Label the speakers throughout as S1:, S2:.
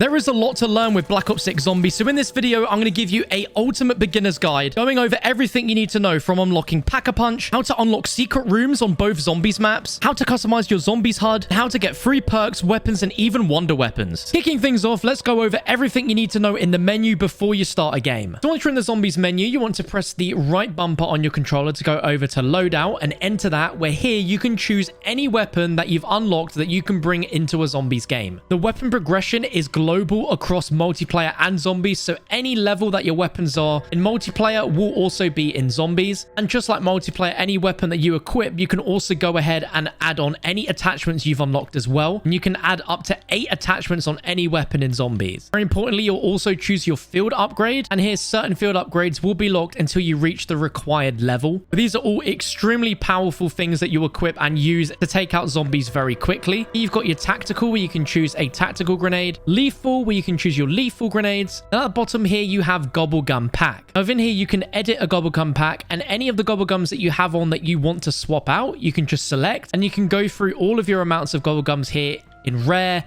S1: There is a lot to learn with Black Ops 6 Zombies, so in this video, I'm going to give you a ultimate beginner's guide, going over everything you need to know from unlocking Pack-a-Punch, how to unlock secret rooms on both Zombies maps, how to customize your Zombies HUD, how to get free perks, weapons, and even wonder weapons. Kicking things off, let's go over everything you need to know in the menu before you start a game. So once you're in the Zombies menu, you want to press the right bumper on your controller to go over to loadout and enter that, where here you can choose any weapon that you've unlocked that you can bring into a Zombies game. The weapon progression is global across multiplayer and Zombies, so any level that your weapons are in multiplayer will also be in Zombies. And just like multiplayer, any weapon that you equip, you can also go ahead and add on any attachments you've unlocked as well. And you can add up to 8 attachments on any weapon in Zombies. Very importantly, you'll also choose your field upgrade, and here certain field upgrades will be locked until you reach the required level. But these are all extremely powerful things that you equip and use to take out Zombies very quickly. You've got your tactical, where you can choose a tactical grenade, lethal, where you can choose your lethal grenades, and at the bottom here you have GobbleGum pack. Now within here you can edit a GobbleGum pack, and any of the GobbleGums that you have on that you want to swap out, you can just select, and you can go through all of your amounts of GobbleGums here in rare,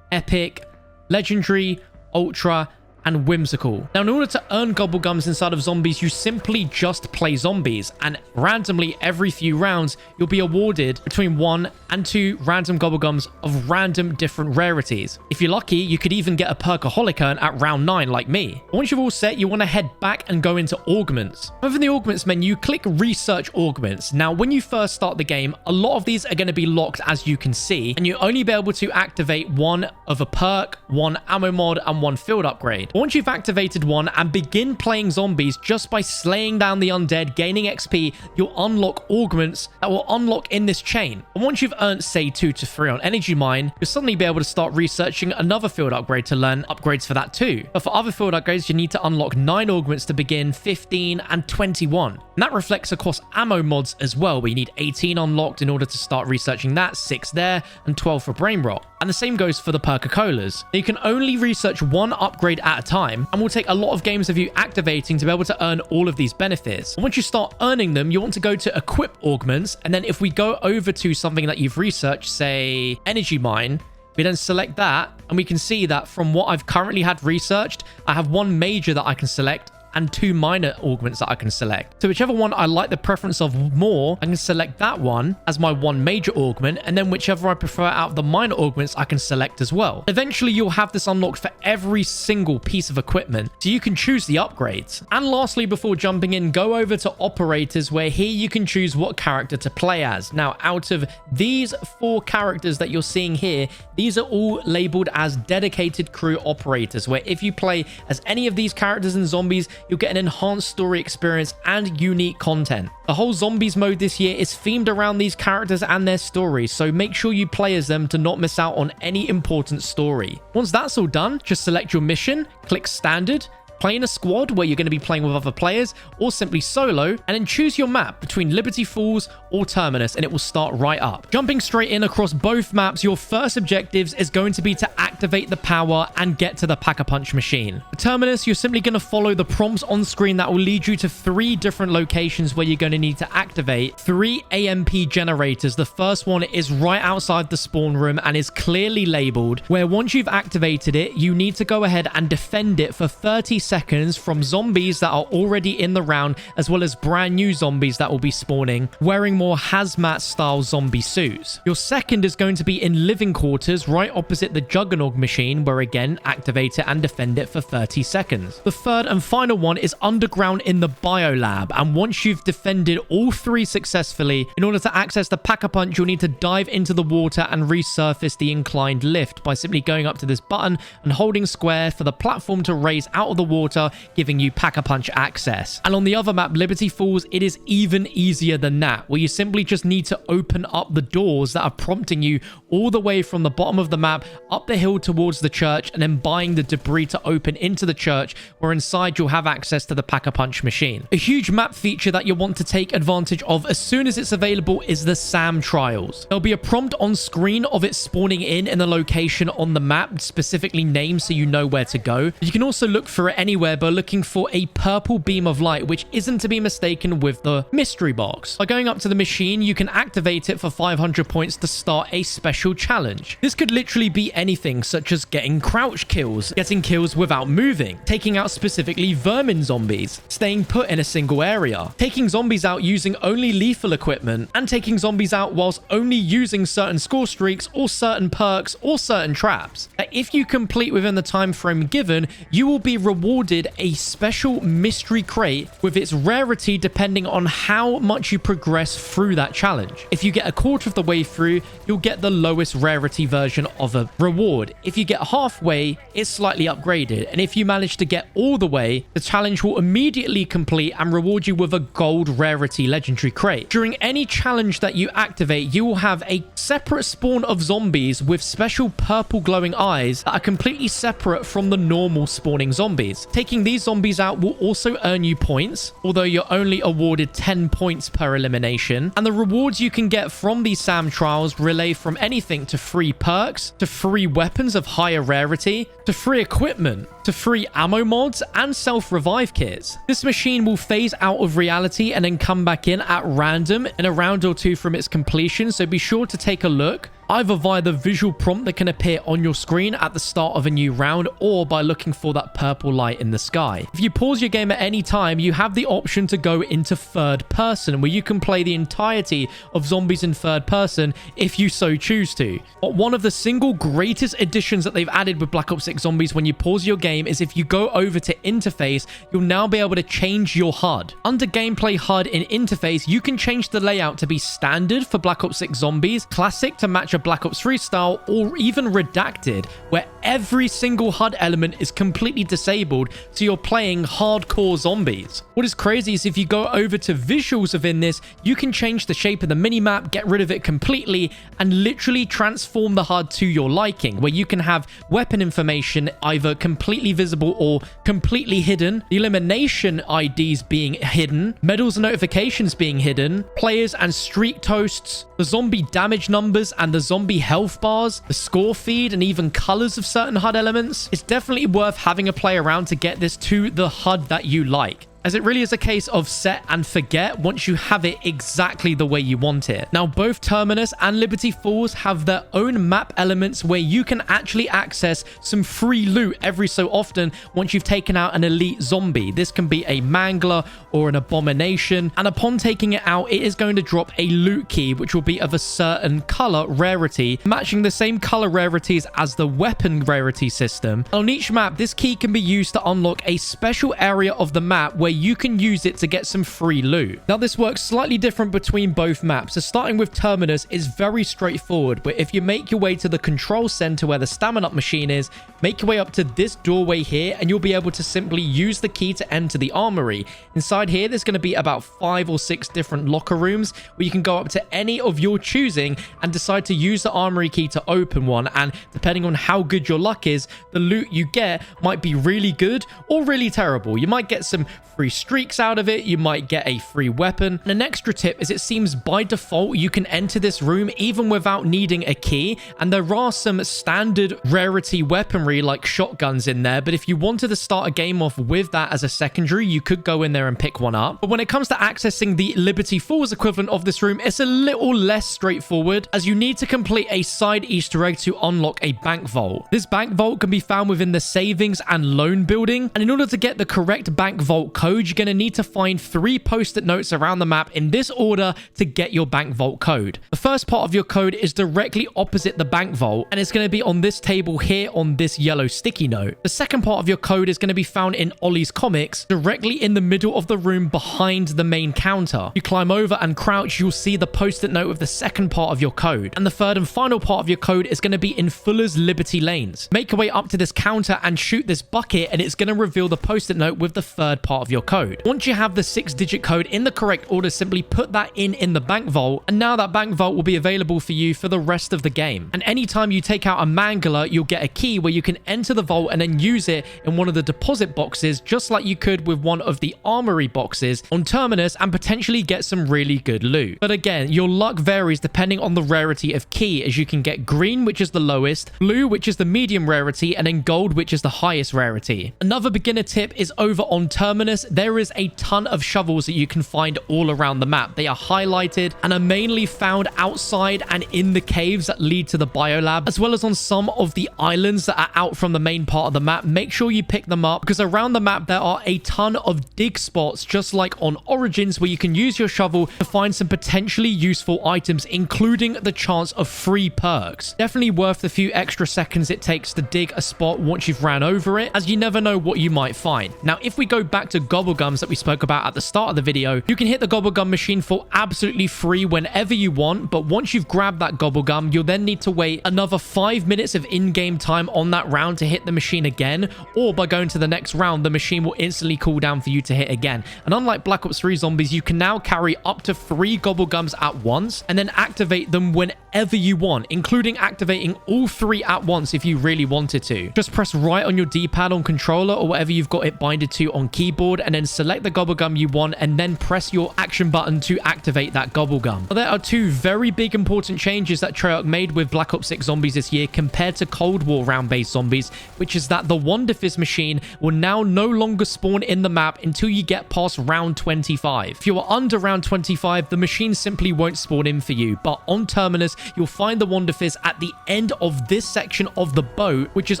S1: epic, legendary, ultra, and whimsical. Now, in order to earn GobbleGums inside of Zombies, you simply just play Zombies, and randomly every few rounds, you'll be awarded between 1 and 2 random GobbleGums of random different rarities. If you're lucky, you could even get a Perk-a-Cola at round 9 like me. Once you're all set, you want to head back and go into Augments. Within the Augments menu, click Research Augments. Now, when you first start the game, a lot of these are going to be locked, as you can see, and you'll only be able to activate one of a perk, one ammo mod, and one field upgrade. Once you've activated one and begin playing Zombies just by slaying down the undead, gaining XP, you'll unlock augments that will unlock in this chain. And once you've earned, say, 2 to 3 on Energy Mine, you'll suddenly be able to start researching another field upgrade to learn upgrades for that too. But for other field upgrades, you need to unlock 9 augments to begin, 15, and 21. And that reflects across ammo mods as well, where you need 18 unlocked in order to start researching that, 6 there, and 12 for Brain Rot. And the same goes for the Perk-a-Colas. You can only research one upgrade at a time, and will take a lot of games of you activating to be able to earn all of these benefits. And once you start earning them, you want to go to Equip Augments, and then if we go over to something that you've researched, say Energy Mine, we then select that, and we can see that from what I've currently had researched, I have 1 major that I can select and 2 minor augments that I can select. So whichever one I like the preference of more, I can select that one as my 1 major augment, and then whichever I prefer out of the minor augments, I can select as well. Eventually, you'll have this unlocked for every single piece of equipment, so you can choose the upgrades. And lastly, before jumping in, go over to Operators, where here you can choose what character to play as. Now, out of these 4 characters that you're seeing here, these are all labeled as dedicated crew operators, where if you play as any of these characters in Zombies, you'll get an enhanced story experience and unique content. The whole Zombies mode this year is themed around these characters and their stories, so make sure you play as them to not miss out on any important story. Once that's all done, just select your mission, click Standard, play in a squad where you're going to be playing with other players, or simply solo, and then choose your map between Liberty Falls or Terminus, and it will start right up. Jumping straight in across both maps, your first objectives is going to be to activate the power and get to the Pack-a-Punch machine. For Terminus, you're simply going to follow the prompts on screen that will lead you to 3 different locations where you're going to need to activate 3 AMP generators. The first one is right outside the spawn room and is clearly labeled, where once you've activated it, you need to go ahead and defend it for 30 seconds from zombies that are already in the round, as well as brand new zombies that will be spawning wearing more hazmat style zombie suits. Your second is going to be in living quarters right opposite the Juggernaut machine, where again activate it and defend it for 30 seconds. The third and final one is underground in the biolab, and once you've defended all 3 successfully, in order to access the Pack-a-Punch, you'll need to dive into the water and resurface the inclined lift by simply going up to this button and holding square for the platform to raise out of the water, giving you Pack-a-Punch access. And on the other map, Liberty Falls, it is even easier than that, where you simply just need to open up the doors that are prompting you all the way from the bottom of the map up the hill towards the church, and then buying the debris to open into the church, where inside you'll have access to the Pack-a-Punch machine. A huge map feature that you'll want to take advantage of as soon as it's available is the SAM trials. There'll be a prompt on screen of it spawning in the location on the map, specifically named so you know where to go. You can also look for it any anywhere by looking for a purple beam of light, which isn't to be mistaken with the mystery box. By going up to the machine, you can activate it for 500 points to start a special challenge. This could literally be anything, such as getting crouch kills, getting kills without moving, taking out specifically vermin zombies, staying put in a single area, taking zombies out using only lethal equipment, and taking zombies out whilst only using certain score streaks or certain perks or certain traps. If you complete within the time frame given, you will be rewarded a special mystery crate with its rarity depending on how much you progress through that challenge. If you get a quarter of the way through, you'll get the lowest rarity version of a reward. If you get halfway, it's slightly upgraded, and if you manage to get all the way, the challenge will immediately complete and reward you with a gold rarity legendary crate. During any challenge that you activate, you will have a separate spawn of zombies with special purple glowing eyes that are completely separate from the normal spawning zombies. Taking these zombies out will also earn you points, although you're only awarded 10 points per elimination, and the rewards you can get from these SAM trials relay from anything to free perks, to free weapons of higher rarity, to free equipment, to free ammo mods, and self-revive kits. This machine will phase out of reality and then come back in at random in a round or two from its completion, so be sure to take a look, either via the visual prompt that can appear on your screen at the start of a new round or by looking for that purple light in the sky. If you pause your game at any time, you have the option to go into third person, where you can play the entirety of zombies in third person if you so choose to. But one of the single greatest additions that they've added with Black Ops 6 Zombies when you pause your game is if you go over to interface, you'll now be able to change your HUD. Under gameplay HUD in interface, you can change the layout to be standard for Black Ops 6 Zombies, classic to match a Black Ops 3 style, or even redacted, where every single HUD element is completely disabled, so you're playing hardcore zombies. What is crazy is if you go over to visuals within this, you can change the shape of the minimap, get rid of it completely, and literally transform the HUD to your liking, where you can have weapon information either completely visible or completely hidden, the elimination IDs being hidden, medals and notifications being hidden, players and streak toasts, the zombie damage numbers and the zombie health bars, the score feed, and even colors of certain HUD elements. It's definitely worth having a play around to get this to the HUD that you like, as it really is a case of set and forget once you have it exactly the way you want it. Now, both Terminus and Liberty Falls have their own map elements where you can actually access some free loot every so often once you've taken out an elite zombie. This can be a mangler or an abomination, and upon taking it out, it is going to drop a loot key which will be of a certain color rarity, matching the same color rarities as the weapon rarity system. On each map, this key can be used to unlock a special area of the map where you can use it to get some free loot. Now, this works slightly different between both maps. So starting with Terminus is very straightforward, but if you make your way to the control center where the stamina up machine is, make your way up to this doorway here, and you'll be able to simply use the key to enter the armory. Inside here, there's going to be about 5 or 6 different locker rooms where you can go up to any of your choosing and decide to use the armory key to open one, and depending on how good your luck is, the loot you get might be really good or really terrible. You might get some free streaks out of it, you might get a free weapon. And an extra tip is it seems by default you can enter this room even without needing a key, and there are some standard rarity weaponry like shotguns in there, but if you wanted to start a game off with that as a secondary, you could go in there and pick one up. But when it comes to accessing the Liberty Falls equivalent of this room, it's a little less straightforward, as you need to complete a side Easter egg to unlock a bank vault. This bank vault can be found within the savings and loan building, and in order to get the correct bank vault code, you're going to need to find 3 post-it notes around the map in this order to get your bank vault code. The first part of your code is directly opposite the bank vault, and it's going to be on this table here on this yellow sticky note. The second part of your code is going to be found in Ollie's comics, directly in the middle of the room behind the main counter. You climb over and crouch, you'll see the post-it note with the second part of your code. And the third and final part of your code is going to be in Fuller's Liberty Lanes. Make your way up to this counter and shoot this bucket, and it's going to reveal the post-it note with the third part of your your code. Once you have the 6-digit code in the correct order, simply put that in the bank vault, and now that bank vault will be available for you for the rest of the game. And anytime you take out a mangler, you'll get a key where you can enter the vault and then use it in one of the deposit boxes, just like you could with one of the armory boxes on Terminus, and potentially get some really good loot. But again, your luck varies depending on the rarity of key, as you can get green, which is the lowest, blue, which is the medium rarity, and then gold, which is the highest rarity. Another beginner tip is over on Terminus, there is a ton of shovels that you can find all around the map. They are highlighted and are mainly found outside and in the caves that lead to the biolab, as well as on some of the islands that are out from the main part of the map. Make sure you pick them up, because around the map there are a ton of dig spots, just like on Origins, where you can use your shovel to find some potentially useful items, including the chance of free perks. Definitely worth the few extra seconds it takes to dig a spot once you've ran over it, as you never know what you might find. Now, if we go back to GobbleGums that we spoke about at the start of the video, you can hit the GobbleGum machine for absolutely free whenever you want, but once you've grabbed that GobbleGum, you'll then need to wait another 5 minutes of in-game time on that round to hit the machine again, or by going to the next round, the machine will instantly cool down for you to hit again. And unlike Black Ops 3 Zombies, you can now carry up to 3 GobbleGums at once and then activate them whenever you want, including activating all 3 at once if you really wanted to. Just press right on your D-pad on controller or whatever you've got it binded to on keyboard, and then select the GobbleGum you want, and then press your action button to activate that GobbleGum. There are 2 very big important changes that Treyarch made with Black Ops 6 Zombies this year compared to Cold War round-based zombies, which is that the Wonder Fizz machine will now no longer spawn in the map until you get past round 25. If you are under round 25, the machine simply won't spawn in for you, but on Terminus, you'll find the Wonder Fizz at the end of this section of the boat, which is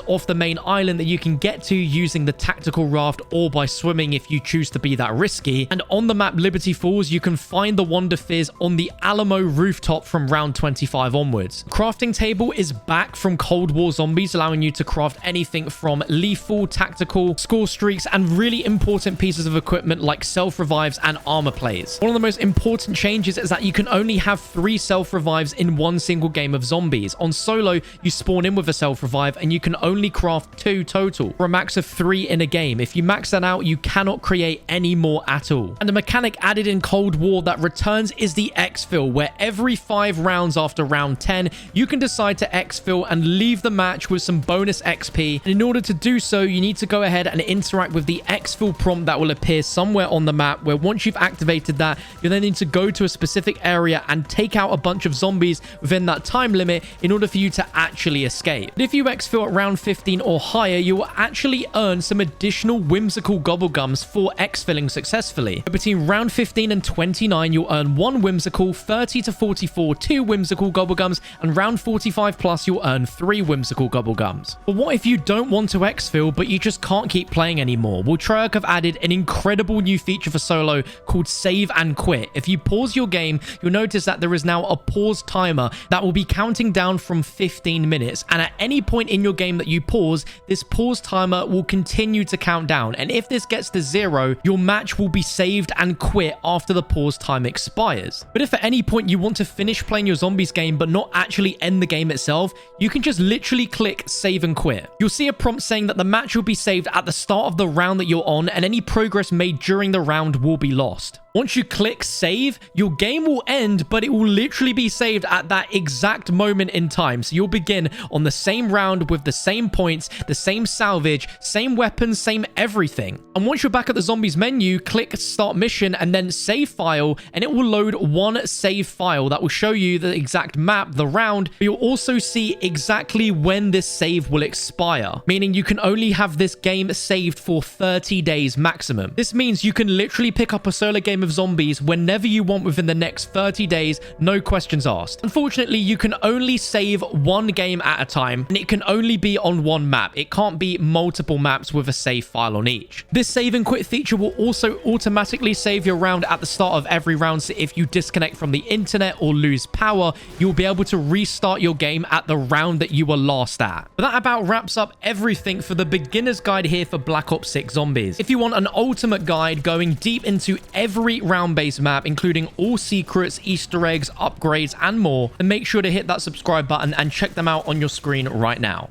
S1: off the main island that you can get to using the tactical raft or by swimming if you choose to be that risky. And on the map Liberty Falls, you can find the Wonder Fizz on the Alamo rooftop from round 25 onwards. Crafting table is back from Cold War Zombies, allowing you to craft anything from lethal, tactical, score streaks, and really important pieces of equipment like self-revives and armor plates. One of the most important changes is that you can only have 3 self-revives in one single game of zombies. On solo, you spawn in with a self-revive and you can only craft 2 total, for a max of 3 in a game. If you max that out, you cannot create any more at all. And the mechanic added in Cold War that returns is the exfil, where every 5 rounds after round 10, you can decide to exfil and leave the match with some bonus XP. And in order to do so, you need to go ahead and interact with the exfil prompt that will appear somewhere on the map, where once you've activated that, you then need to go to a specific area and take out a bunch of zombies within that time limit in order for you to actually escape. But if you exfil at round 15 or higher, you will actually earn some additional whimsical GobbleGums for exfilling successfully. Between round 15 and 29, you'll earn 1 whimsical, 30 to 44, 2 whimsical GobbleGums, and round 45 plus, you'll earn 3 whimsical GobbleGums. But what if you don't want to exfil, but you just can't keep playing anymore? Well, Treyarch have added an incredible new feature for solo called Save and Quit. If you pause your game, you'll notice that there is now a pause timer that will be counting down from 15 minutes. And at any point in your game that you pause, this pause timer will continue to count down. And if this gets to 0, your match will be saved and quit after the pause time expires. But if at any point you want to finish playing your zombies game but not actually end the game itself, you can just literally click Save and Quit. You'll see a prompt saying that the match will be saved at the start of the round that you're on, and any progress made during the round will be lost. Once you click save, your game will end, but it will literally be saved at that exact moment in time. So you'll begin on the same round with the same points, the same salvage, same weapons, same everything. And once you're back at the zombies menu, click start mission and then save file, and it will load one save file that will show you the exact map, the round, but you'll also see exactly when this save will expire, meaning you can only have this game saved for 30 days maximum. This means you can literally pick up a solo game of zombies whenever you want within the next 30 days, no questions asked. Unfortunately, you can only save one game at a time, and it can only be on one map. It can't be multiple maps with a save file on each. This save and quit feature will also automatically save your round at the start of every round, so if you disconnect from the internet or lose power, you'll be able to restart your game at the round that you were last at. But that about wraps up everything for the beginner's guide here for Black Ops 6 Zombies. If you want an ultimate guide going deep into every round-based map, including all secrets, Easter eggs, upgrades, and more, then make sure to hit that subscribe button and check them out on your screen right now.